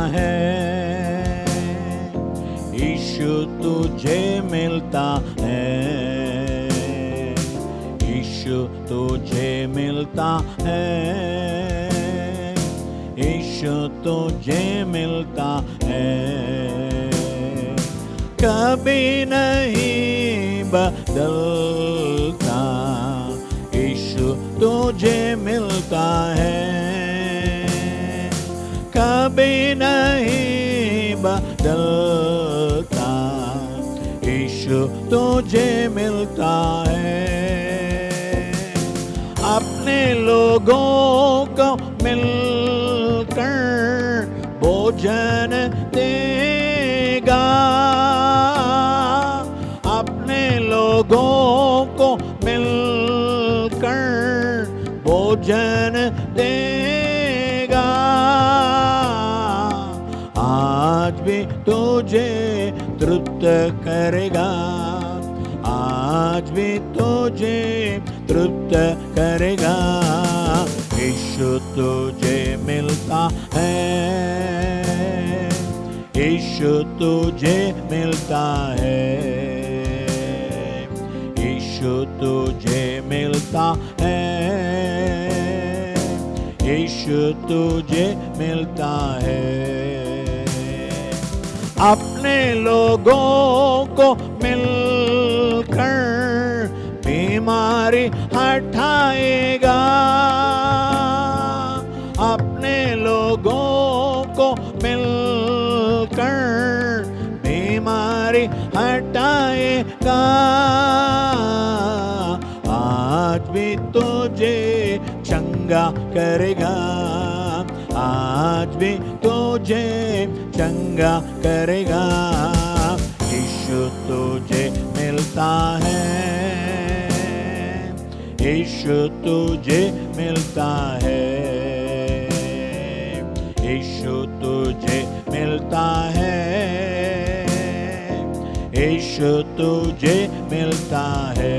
है, यीशु तुझे मिलता है, यीशु तुझे मिलता है, यीशु तुझे मिलता है। कभी नहीं बदलता, यीशु तुझे मिलता है, कभी नहीं बदलता, यीशु तुझे मिलता है। अपने लोगों को मिलकर भोजन देगा, अपने लोगों को मिलकर भोजन देगा। आज भी तुझे तृप्त करेगा, आज भी तुझे तृप्त करेगा। यीशु तुझे मिलता है, यीशु तुझे मिलता है, यीशु तुझे मिलता है, यीशु तुझे मिलता है। अपने लोगों को मिलकर बीमारी हटाएगा, अपने लोगों को मिलकर बीमारी हटाएगा। आज भी तुझे चंगा करेगा, आज भी तुझे चंगा करेगा। यीशु तुझे मिलता है, यीशु तुझे मिलता है, यीशु तुझे मिलता है, यीशु तुझे मिलता है।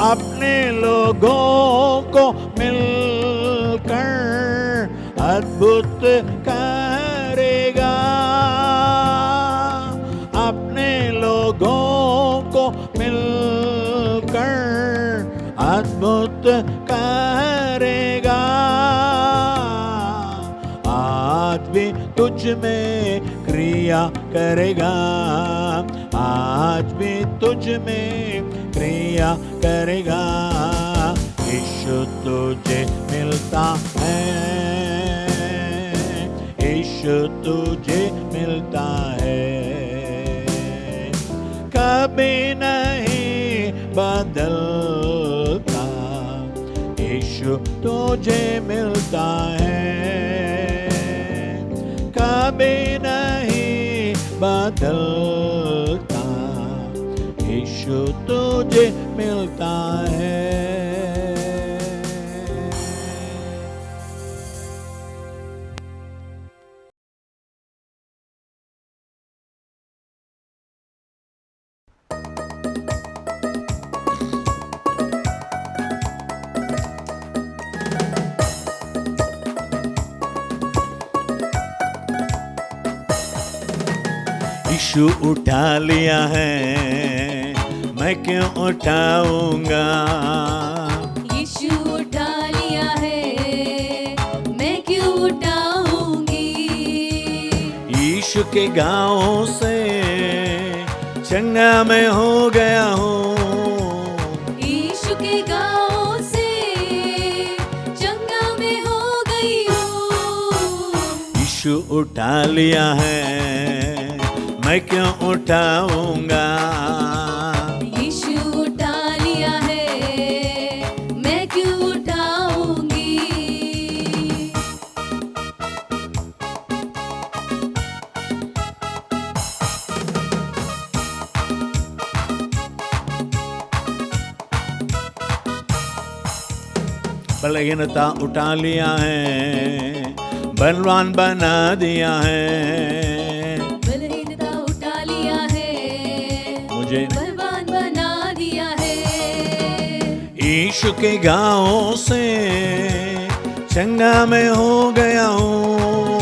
अपने लोगों को मिलकर अद्भुत करेगा, अपने लोगों को मिलकर अद्भुत करेगा। आज भी तुझ में क्रिया करेगा, आज भी तुझ में क्रिया करेगा। यीशु तुझे मिलता है, यीशु तुझे मिलता है, कभी नहीं बदलता। यीशु तुझे मिलता है, कभी नहीं बदलता। यीशु तुझे मिलता है। यीशु उठा लिया है, मैं क्यों उठाऊंगा। यीशु उठा लिया है, मैं क्यों उठाऊंगी। यीशु के गाँव से चंगा मैं हो गया हूँ, यीशु के गाँव से चंगा मैं हो गई हूँ। यीशु उठा लिया है, मैं क्यों उठाऊंगा। यीशु उठा लिया है, मैं क्यों उठाऊंगी। बलहीनता उठा लिया है, बलवान बना दिया है। बलहीनता उठा लिया है, मुझे बलवान बना दिया है। यीशु के गाँव से चंगा मैं हो गया हूँ,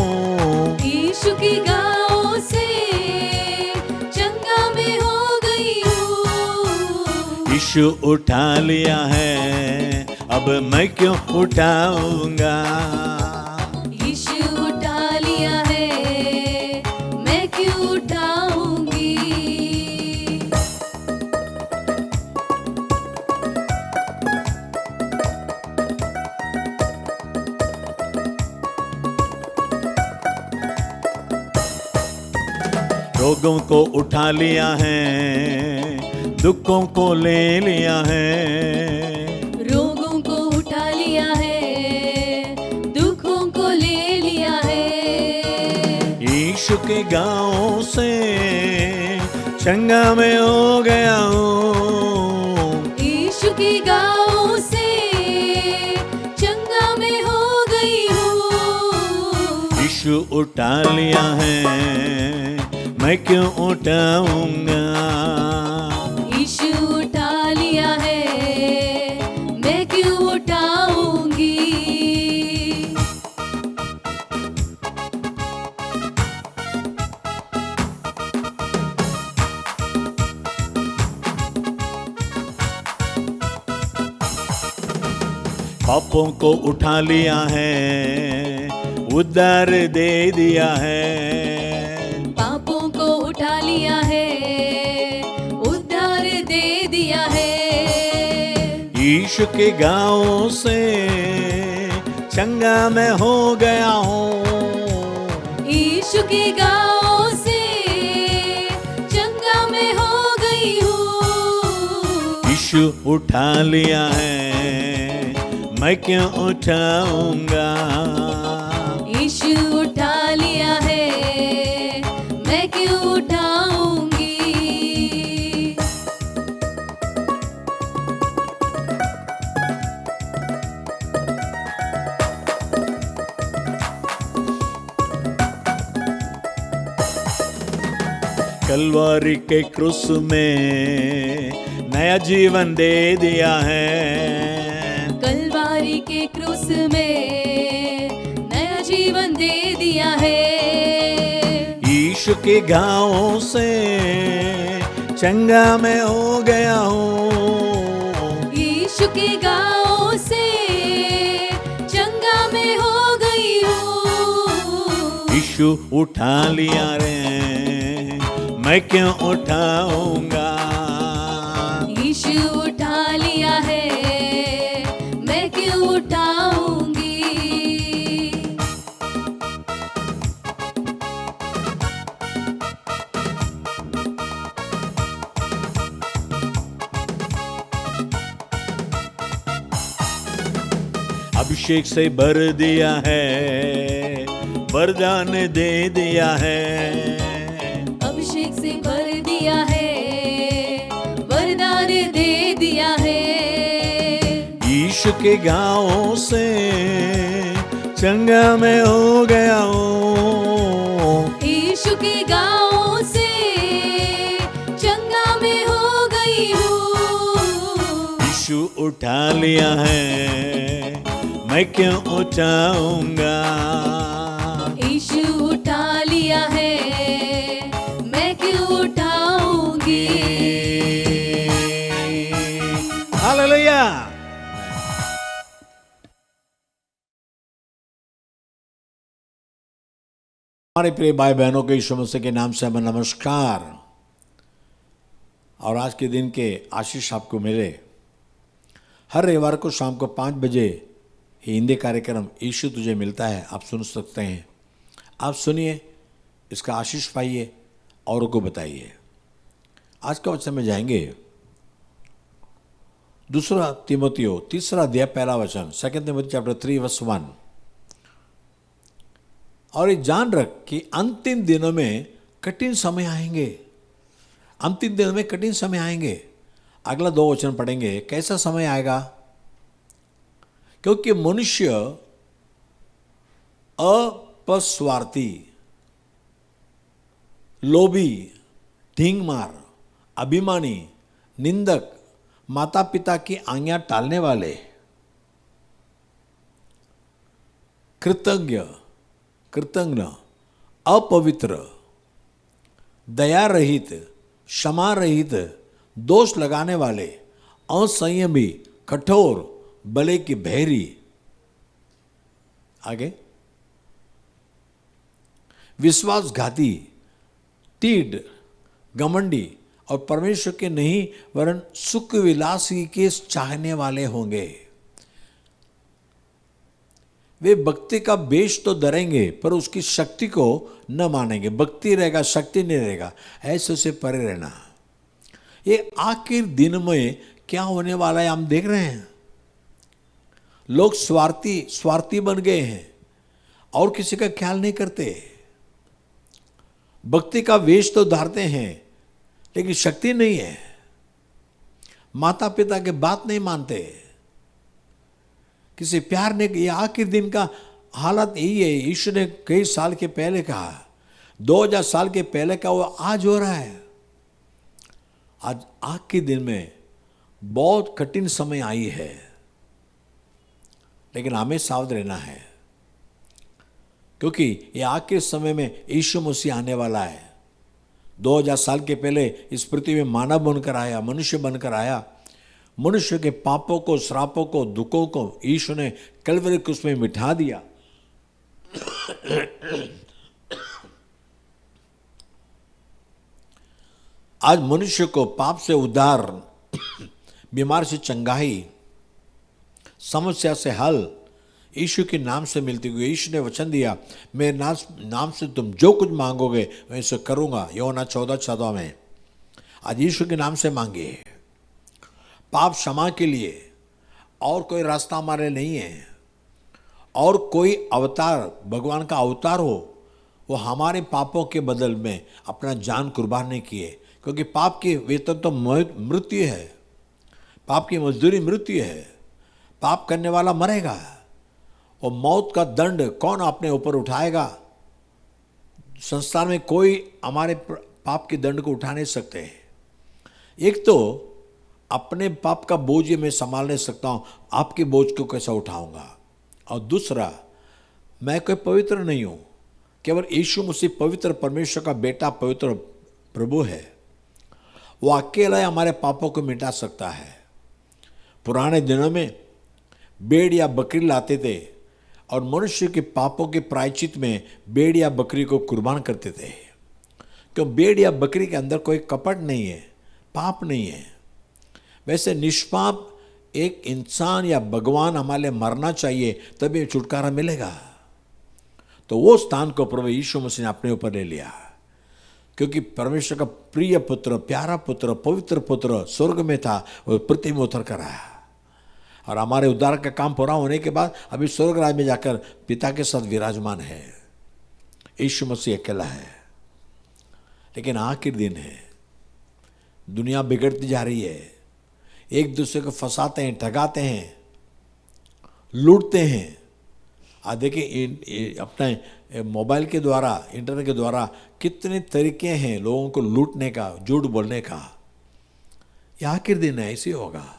यीशु उठा लिया है, अब मैं क्यों उठाऊंगा। यीशु उठा लिया है, मैं क्यों उठाऊंगी। रोगों को उठा लिया है, दुखों को ले लिया है। रोगों को उठा लिया है, दुखों को ले लिया है। यीशु के गाँव से चंगा मैं हो गया हूँ। यीशु के गाँव से चंगा मैं हो गई हूँ। यीशु उठा लिया है, मैं क्यों उठाऊंगा। यीशु उठा लिया है, मैं क्यों उठाऊंगी। पापों को उठा लिया है, उद्धार दे दिया है। पापों को उठा लिया है, उद्धार दे दिया है। यीशु के गाँव से चंगा मैं हो गया हूँ। यीशु के गाँव से चंगा मैं हो गई हूँ। यीशु उठा लिया है, मैं क्यों उठाऊंगा। यीशु उठा लिया है, मैं क्यों उठाऊंगी। कलवारी के क्रूस में नया जीवन दे दिया है। कलवारी के क्रूस में नया जीवन दे दिया है। यीशु के गाँव से चंगा मैं हो गया हूँ। यीशु के गाँव से चंगा मैं हो गई हूँ। यीशु उठा लिया रे, मैं क्यों उठाऊंगा। यीशु उठा लिया है, मैं क्यों उठाऊंगी। अभिषेक से भर दिया है, वरदान दे दिया है। अभिषेक से भर दिया है, वरदान दे दिया है। यीशु के गाँव से चंगा मैं हो गया हूँ। यीशु के गाँव से चंगा मैं हो गई हूँ। यीशु उठा लिया है, मैं क्यों उठाऊंगा। यीशु उठा लिया है, मैं क्यों उठाऊंगी। हालेलुया। हमारे प्रिय भाई बहनों के यीशु मसीह के नाम से हमें नमस्कार। और आज के दिन के आशीष आपको मिले। हर रविवार को शाम को 5 बजे ये हिंदी कार्यक्रम यीशु तुझे मिलता है, आप सुन सकते हैं। आप सुनिए, इसका आशीष पाइए, औरों को बताइए। आज का वचन में जाएंगे 2 तीमुथियो 3 अध्याय 1 वचन, 2 तिमोथी चैप्टर 3 वर्स 1। और ये जान रख कि अंतिम दिनों में कठिन समय आएंगे। अंतिम दिनों में कठिन समय आएंगे। अगला 2 वचन पढ़ेंगे, कैसा समय आएगा। क्योंकि मनुष्य अपस्वार्थी, लोभी, ढींगमार, अभिमानी, निंदक, माता पिता की आज्ञा टालने वाले, कृतज्ञ, अपवित्र, दया रहित, क्षमा रहित, दोष लगाने वाले असंयमी, कठोर, बले की बहरी। आगे, विश्वासघाती, तीड, घमंडी और परमेश्वर के नहीं वरन सुख विलासी के चाहने वाले होंगे। वे भक्ति का बेश तो डरेंगे पर उसकी शक्ति को न मानेंगे। भक्ति रहेगा, शक्ति नहीं रहेगा, ऐसे से परे रहना। ये आखिर दिन में क्या होने वाला है हम देख रहे हैं। लोग स्वार्थी बन गए हैं और किसी का ख्याल नहीं करते। भक्ति का वेश तो धारते हैं लेकिन शक्ति नहीं है। माता पिता के बात नहीं मानते, किसी प्यार ने। ये आखिर दिन का हालत यही है। ईश्वर ने कई साल के पहले कहा, 2000 साल के पहले का, वो आज हो रहा है। आज आखिर दिन में बहुत कठिन समय आई है, लेकिन हमें सावधान रहना है क्योंकि ये आखिर समय में यीशु मसीह आने वाला है। 2000 साल के पहले इस पृथ्वी में मानव बनकर आया, मनुष्य बनकर आया। मनुष्य के पापों को, श्रापों को, दुखों को यीशु ने कलवरी क्रूस में मिटा दिया। आज मनुष्य को पाप से उद्धार, बीमार से चंगाई, समस्या से हल यीशु के नाम से मिलती हुई। यीशु ने वचन दिया, मेरे नाम से तुम जो कुछ मांगोगे मैं इसे करूंगा। यूहन्ना 14:14 में। आज यीशु के नाम से मांगिए पाप क्षमा के लिए। और कोई रास्ता हमारे नहीं है, और कोई अवतार, भगवान का अवतार हो, वो हमारे पापों के बदल में अपना जान कुर्बान नहीं किए। क्योंकि पाप की वेतन तो मृत्यु है, पाप की मजदूरी मृत्यु है। पाप करने वाला मरेगा और मौत का दंड कौन अपने ऊपर उठाएगा। संसार में कोई हमारे पाप के दंड को उठा नहीं सकते। एक तो अपने पाप का बोझ ये मैं संभाल नहीं सकता हूँ, आपके बोझ को कैसा उठाऊंगा। और दूसरा, मैं कोई पवित्र नहीं हूँ, केवल यीशु मसीह पवित्र परमेश्वर का बेटा, पवित्र प्रभु है। वो अकेला हमारे पापों को मिटा सकता है। पुराने दिनों में भेड़ या बकरी लाते थे और मनुष्य के पापों के प्रायश्चित में भेड़ या बकरी को कुर्बान करते थे। क्यों? भेड़ या बकरी के अंदर कोई कपट नहीं है, पाप नहीं है। वैसे निष्पाप एक इंसान या भगवान हमारे लिए मरना चाहिए, तभी छुटकारा मिलेगा। तो वो स्थान को प्रभु यीशु मसीह ने अपने ऊपर ले लिया, क्योंकि परमेश्वर का प्रिय पुत्र, प्यारा पुत्र, पवित्र पुत्र स्वर्ग में था, वो पृथ्वी में उतर कर आया। और हमारे उद्धार का काम पूरा होने के बाद अभी स्वर्ग राज्य में जाकर पिता के साथ विराजमान है। यीशु मसीह अकेला है। लेकिन आखिर दिन है, दुनिया बिगड़ती जा रही है, एक दूसरे को फंसाते हैं, ठगाते हैं, लूटते हैं। आज देखिए अपने मोबाइल के द्वारा, इंटरनेट के द्वारा कितने तरीके हैं लोगों को लूटने का, झूठ बोलने का। यह आखिर दिन है, ऐसे होगा।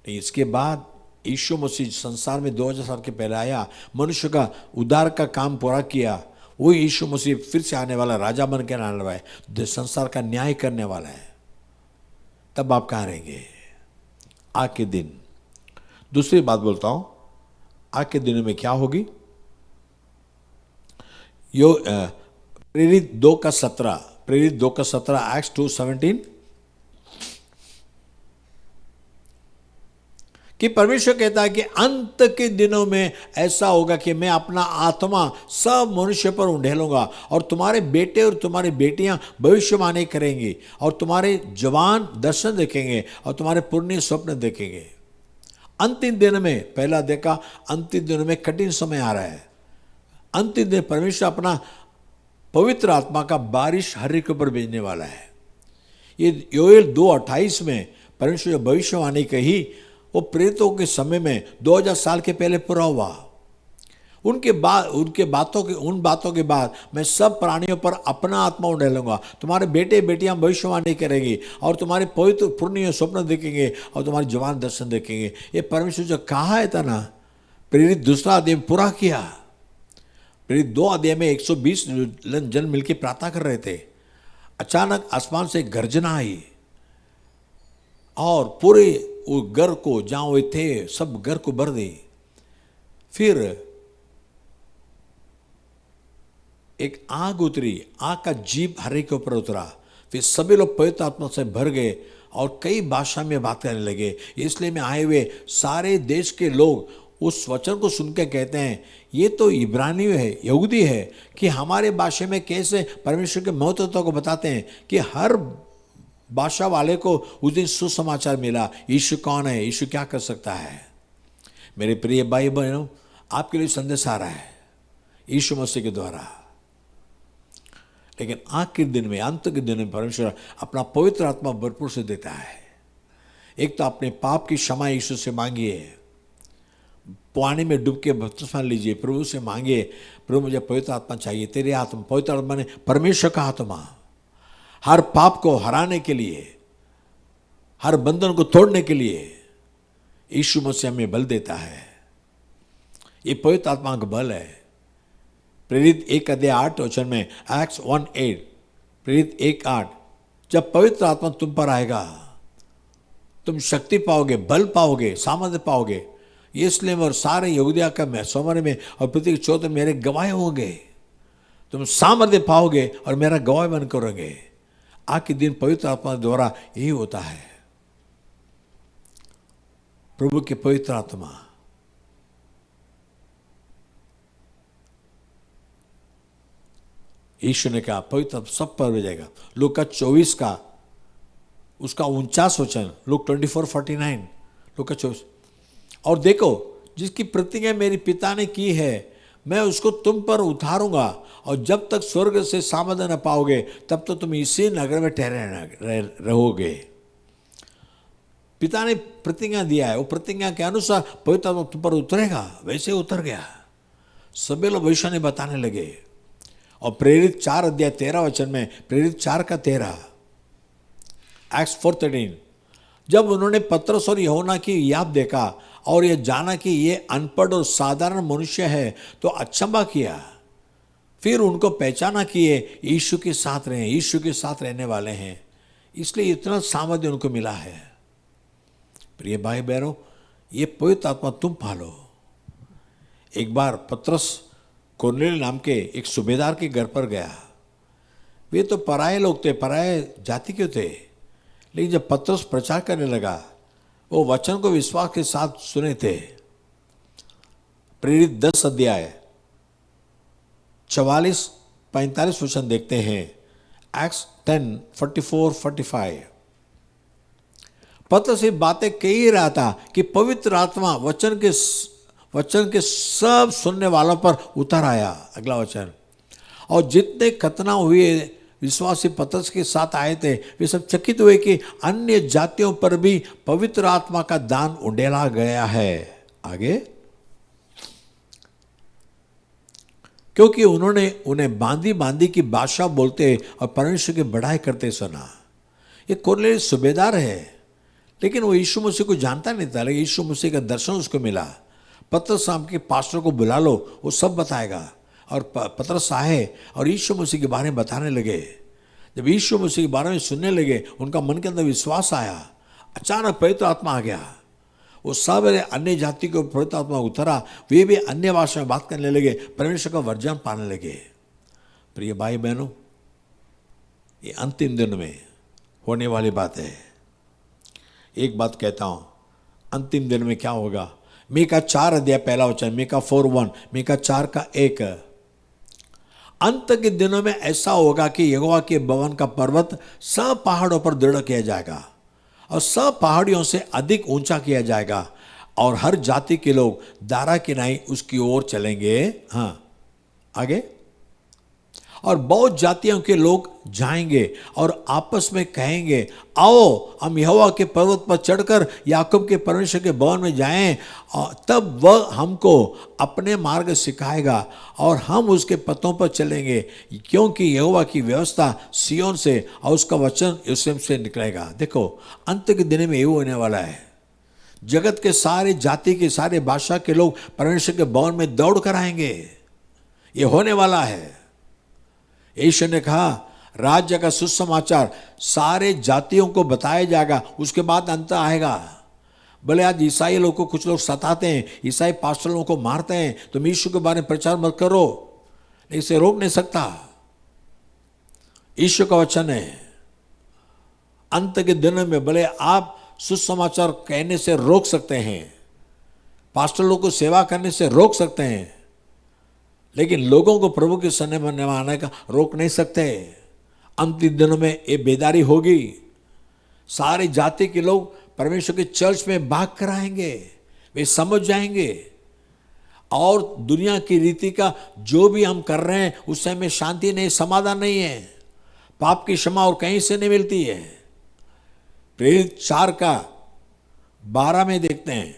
इसके बाद यीशु मसीह संसार में 2000 साल के पहले आया, मनुष्य का उद्धार का काम पूरा किया। वो यीशु मसीह फिर से आने वाला, राजा बन के आने वाला है, संसार का न्याय करने वाला है। तब आप कहाँ रहेंगे? आके दिन। दूसरी बात बोलता हूं, आके दिनों में क्या होगी? यो प्रेरित 2:17 एक्ट्स 2:17 कि परमेश्वर कहता है कि अंत के दिनों में ऐसा होगा कि मैं अपना आत्मा सब मनुष्य पर उंडेलूंगा और तुम्हारे बेटे और तुम्हारी बेटियां भविष्यवाणी करेंगी और तुम्हारे जवान दर्शन देखेंगे और तुम्हारे पुण्य स्वप्न देखेंगे। अंतिम दिन में, पहला देखा, अंतिम दिनों में कठिन समय आ रहा है। अंतिम दिन परमेश्वर अपना पवित्र आत्मा का बारिश हर एक ऊपर भेजने वाला है। ये योएल 2:28 में परमेश्वर जो भविष्यवाणी कही, वो प्रेरितों के समय में 2000 साल के पहले पूरा हुआ। उन बातों के बाद मैं सब प्राणियों पर अपना आत्मा उंडेलूंगा। तुम्हारे बेटे बेटियां भविष्यवाणी करेंगी और तुम्हारे पवित्र पुण्य स्वप्न देखेंगे और तुम्हारे जवान दर्शन देखेंगे। ये परमेश्वर जो कहा है था ना, प्रेरित 2 अध्याय में पूरा किया। प्रेरित 2 अध्याय में 120 जन मिलकर प्रार्थना कर रहे थे। अचानक आसमान से गर्जना आई और पूरे वो घर को जहां वे थे सब घर को भर दी। फिर एक आग उतरी, आग का जीप हर एक के ऊपर उतरा। फिर सभी लोग पवित्र आत्मा से भर गए और कई भाषा में बात करने लगे। इसलिए में आए हुए सारे देश के लोग उस वचन को सुन के कहते हैं ये तो इब्रानी है, यहूदी है, कि हमारे भाषा में कैसे परमेश्वर के महत्व को बताते हैं कि हर भाषा वाले को उस दिन सुसमाचार मिला। यीशु कौन है, यीशु क्या कर सकता है। मेरे प्रिय भाई बहनों, आपके लिए संदेश आ रहा है यीशु मसीह के द्वारा। लेकिन आखिरी दिन में, अंत के दिन में परमेश्वर अपना पवित्र आत्मा भरपूर से देता है। एक तो अपने पाप की क्षमा यीशु से मांगिए, पानी में डूब के बपतिस्मा लीजिए, प्रभु से मांगिए, प्रभु मुझे पवित्र आत्मा चाहिए, तेरी आत्मा। पवित्र आत्मा ने परमेश्वर का आत्मा हर पाप को हराने के लिए, हर बंधन को तोड़ने के लिए यीशु मसीह हमें बल देता है। ये पवित्र आत्मा का बल है। प्रेरित 1:8 में, एक्ट्स 1:8, प्रेरित 1:8, जब पवित्र आत्मा तुम पर आएगा तुम शक्ति पाओगे, बल पाओगे, सामर्थ्य पाओगे। इसलिए और सारे यहूदिया का मैं सोमवार में और पृथ्वी के चौथे मेरे गवाह होंगे। तुम सामर्थ्य पाओगे और मेरा गवाह बन करोगे। आज के दिन पवित्र आत्मा द्वारा यही होता है। प्रभु की पवित्र आत्मा यीशु ने कहा पवित्र आत्मा सब पर भेजेगा। लूका 24 का उसका 49 वचन, लूक 24:49, लूका 24। और देखो जिसकी प्रतिज्ञा मेरे पिता ने की है मैं उसको तुम पर उतारूंगा, और जब तक स्वर्ग से सामर्थ्य न पाओगे तब तो तुम इसी नगर में ठहरे रहोगे। पिता ने प्रतिज्ञा दिया है, वो प्रतिज्ञा के अनुसार पवित्र आत्मा तुम पर उतरेगा। वैसे उतर गया। सभी लोग भविष्यवाणी बताने लगे। और प्रेरित 4:13 में, प्रेरित 4:13, एक्ट्स 4:13, जब उन्होंने पतरस और यूहन्ना की याद देखा और यह जाना कि ये अनपढ़ और साधारण मनुष्य है तो अचंभा किया। फिर उनको पहचाना कि ये यीशु के साथ रहे, यीशु के साथ रहने वाले हैं, इसलिए इतना सामर्थ्य उनको मिला है। प्रिय भाई बहनों, ये पवित्र आत्मा तुम पालो। एक बार पतरस कुरनेलियुस नाम के एक सूबेदार के घर पर गया। वे तो पराये लोग थे, पराये जाति के थे, लेकिन जब पतरस प्रचार करने लगा वो वचन को विश्वास के साथ सुने थे। प्रेरित 10:44-45 वचन देखते हैं, एक्ट्स 10:44-45। पतरस ये बातें कह ही रहा था कि पवित्र आत्मा वचन के सब सुनने वालों पर उतर आया। अगला वचन, और जितने खतना हुए विश्वासी पतरस के साथ आए थे वे सब चकित हुए कि अन्य जातियों पर भी पवित्र आत्मा का दान उंडेला गया है। आगे, क्योंकि उन्होंने उन्हें बांदी बांदी की भाषा बोलते और परमेश्वर की बढ़ाई करते सुना। ये कुरनेलियुस सूबेदार है, लेकिन वो यीशु मसीह को जानता नहीं था। लेकिन यीशु मसीह का दर्शन उसको मिला। पतरस नाम के पास्टर को बुला लो, वो सब बताएगा। और पतरस आए और यीशु मसीह के बारे में बताने लगे। जब यीशु मसीह के बारे में सुनने लगे उनका मन के अंदर विश्वास आया। अचानक पवित्र आत्मा आ गया। वो सब अन्य जाति को पवित्र आत्मा उतरा, वे भी अन्य भाषा में बात करने लगे, परमेश्वर का वरदान पाने लगे। प्रिय भाई बहनों, ये अंतिम दिन में होने वाली बात है। एक बात कहता हूं, अंतिम दिन में क्या होगा। मीका 4:1 मीका 4:1, मीका 4:1। अंत के दिनों में ऐसा होगा कि यहोवा के भवन का पर्वत सब पहाड़ों पर दृढ़ किया जाएगा और सब पहाड़ियों से अधिक ऊंचा किया जाएगा, और हर जाति के लोग दारा किनाई उसकी ओर चलेंगे। हाँ, आगे, और बहुत जातियों के लोग जाएंगे और आपस में कहेंगे, आओ हम यहोवा के पर्वत पर चढ़कर याकूब के परमेश्वर के भवन में जाएं, और तब वह हमको अपने मार्ग सिखाएगा और हम उसके पथों पर चलेंगे, क्योंकि यहोवा की व्यवस्था सिय्योन से और उसका वचन यरूशलेम से निकलेगा। देखो, अंत के दिन में ये होने वाला है। जगत के सारे जाति के, सारे भाषा के लोग परमेश्वर के भवन में दौड़ कर आएंगे। ये होने वाला है। यीशु ने कहा, राज्य का सुसमाचार सारे जातियों को बताया जाएगा, उसके बाद अंत आएगा। भले आज ईसाई लोग को कुछ लोग सताते हैं, ईसाई पास्टर लोगों को मारते हैं, तुम यीशु के बारे में प्रचार मत करो, इसे रोक नहीं सकता। ईश्वर का वचन है, अंत के दिनों में भले आप सुसमाचार कहने से रोक सकते हैं, पास्टर लोग को सेवा करने से रोक सकते हैं, लेकिन लोगों को प्रभु के सन्ने में आने का रोक नहीं सकते। अंतिम दिनों में ये बेदारी होगी, सारे जाति के लोग परमेश्वर के चर्च में भाग कर आएंगे, वे समझ जाएंगे और दुनिया की रीति का जो भी हम कर रहे हैं उससे हमें शांति नहीं, समाधान नहीं है, पाप की क्षमा और कहीं से नहीं मिलती है। प्रेरित 4:12 में देखते हैं,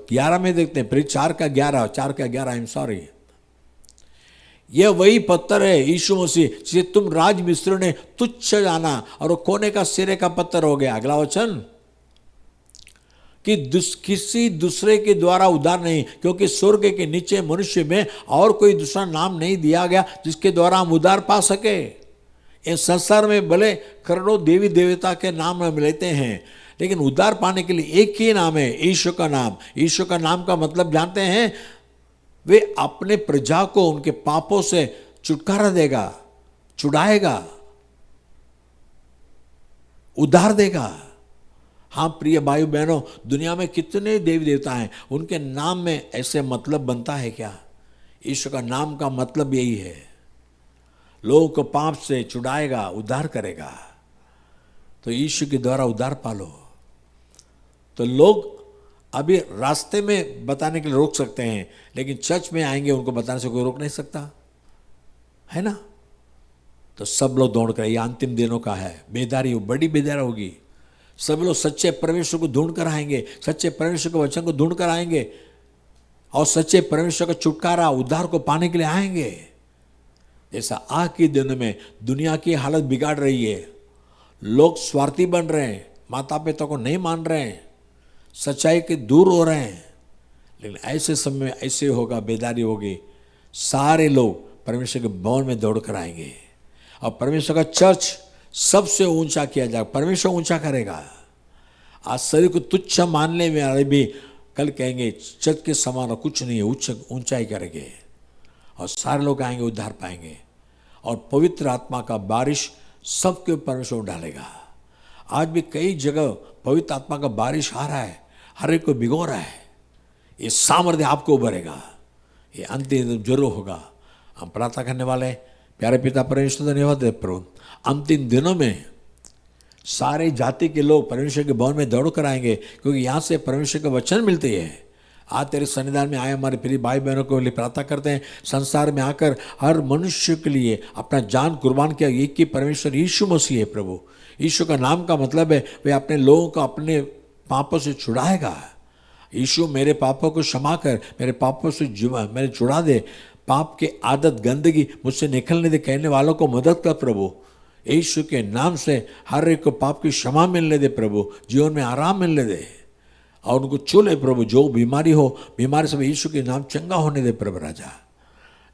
11 में देखते हैं, प्रेरित 4:11 आई एम सॉरी, यह वही पत्थर है यीशु मसीह जिसे तुम राज मिस्त्री ने तुच्छ जाना और वो कोने का सिरे का पत्थर हो गया। अगला वचन कि किसी दूसरे के द्वारा उद्धार नहीं, क्योंकि स्वर्ग के नीचे मनुष्य में और कोई दूसरा नाम नहीं दिया गया जिसके द्वारा हम उद्धार पा सके। इस संसार में भले करोड़ों देवी देवता के नाम हम लेते हैं, लेकिन उद्धार पाने के लिए एक ही नाम है, ईश्वर का नाम। ईश्वर का नाम का मतलब जानते हैं, वे अपने प्रजा को उनके पापों से छुटकारा देगा, छुड़ाएगा, उद्धार देगा। हाँ प्रिय भाई बहनों, दुनिया में कितने देवी देवता हैं, उनके नाम में ऐसे मतलब बनता है क्या? ईश्वर का नाम का मतलब यही है, लोगों को पाप से छुड़ाएगा, उद्धार करेगा। तो ईश्वर के द्वारा उद्धार पालो। तो लोग अभी रास्ते में बताने के लिए रोक सकते हैं, लेकिन चर्च में आएंगे उनको बताने से कोई रोक नहीं सकता, है ना? तो सब लोग दौड़ कर, ये अंतिम दिनों का है, बेदारी, बड़ी बेदारी होगी। सब लोग सच्चे परमेश्वर को ढूंढ कर आएंगे, सच्चे परमेश्वर के वचन को ढूंढ कर आएंगे और सच्चे परमेश्वर का छुटकारा, उद्धार को पाने के लिए आएंगे। जैसा आज के दिनों में दुनिया की हालत बिगाड़ रही है, लोग स्वार्थी बन रहे हैं, माता पिता को नहीं मान रहे हैं, सच्चाई के दूर हो रहे हैं। लेकिन ऐसे समय में ऐसे होगा, बेदारी होगी, सारे लोग परमेश्वर के भवन में दौड़ कर आएंगे और परमेश्वर का चर्च सबसे ऊंचा किया जाएगा, परमेश्वर ऊंचा करेगा। आज शरीर को तुच्छ मानने में वाले भी कल कहेंगे चर्च के समान कुछ नहीं है, ऊंचाई करेंगे और सारे लोग आएंगे, उद्धार पाएंगे और पवित्र आत्मा का बारिश सबके परमेश्वर डालेगा। आज भी कई जगह पवित्र आत्मा का बारिश आ रहा है, हर एक को भिगो रहा है। ये सामर्थ्य आपको उभरेगा, ये अंतिम जरूर होगा। हम प्रार्थना करने वाले हैं। प्यारे पिता परमेश्वर, धन्यवाद है प्रभु, अंतिम दिनों में सारे जाति के लोग परमेश्वर के भवन में दौड़ कर आएंगे, क्योंकि यहाँ से परमेश्वर का वचन मिलते हैं। आज तेरे सन्निधान में आए हमारे प्रिय भाई बहनों को लिए प्रार्थना करते हैं, संसार में आकर हर मनुष्य के लिए अपना जान कुर्बान किया एक ही परमेश्वर यीशु मसीह है। प्रभु, यीशु का नाम का मतलब है वे अपने लोगों को अपने पापों से छुड़ाएगा। यीशु मेरे पापों को क्षमा कर, मेरे पापों से मेरे छुड़ा दे, पाप के आदत गंदगी मुझसे निकलने दे कहने वालों को मदद कर प्रभु। यीशु के नाम से हर एक को पाप की क्षमा मिलने दे प्रभु, जीवन में आराम मिलने दे और उनको छू ले प्रभु। जो बीमारी हो, बीमारी से यीशु के नाम चंगा होने दे प्रभु राजा।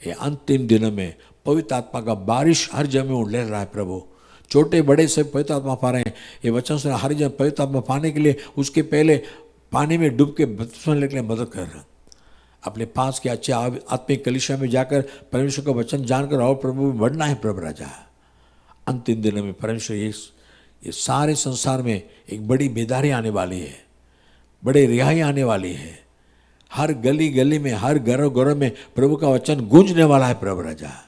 ये अंतिम दिनों में पवित्र आत्मा का बारिश हर जगह में उड़े रहा है प्रभु, छोटे बड़े से पवित्र आत्मा पा रहे हैं। ये वचन से हर जगह पवित्र आत्मा पाने के लिए उसके पहले पानी में डूब के बपतिस्मा लेने के लिए मदद कर रहा। अपने पास के अच्छे आत्मिक कलीसिया में जाकर परमेश्वर का वचन जानकर और प्रभु में बढ़ना है प्रभु राजा। अंतिम दिनों में परमेश्वर ये सारे संसार में एक बड़ी बेदारी आने वाली है, बड़ी रिहाई आने वाली है। हर गली गली में, हर घर घर में प्रभु का वचन गूंजने वाला है प्रभु राजा।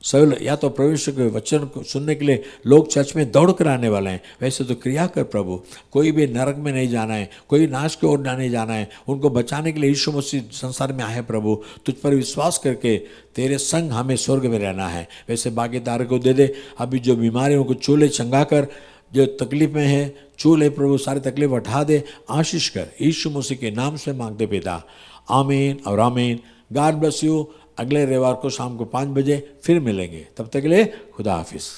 सब या तो परमेश्वर के वचन को सुनने के लिए लोग चर्च में दौड़ कर आने वाले हैं, वैसे तो क्रिया कर प्रभु। कोई भी नरक में नहीं जाना है, कोई नाश की ओर नहीं जाना है, उनको बचाने के लिए यीशु मसीह संसार में आए प्रभु। तुझ पर विश्वास करके तेरे संग हमें स्वर्ग में रहना है। वैसे बाकी तारे को दे दे, अभी जो बीमारी उनको चूल्हे चंगा कर, जो तकलीफ में है चूल्हे प्रभु सारी तकलीफ उठा दे, आशीष कर। यीशु मसीह के नाम से मांगते पिता, आमीन और आमीन। God bless you. अगले रविवार को शाम को 5 बजे फिर मिलेंगे, तब तक के लिए खुदा हाफिज़।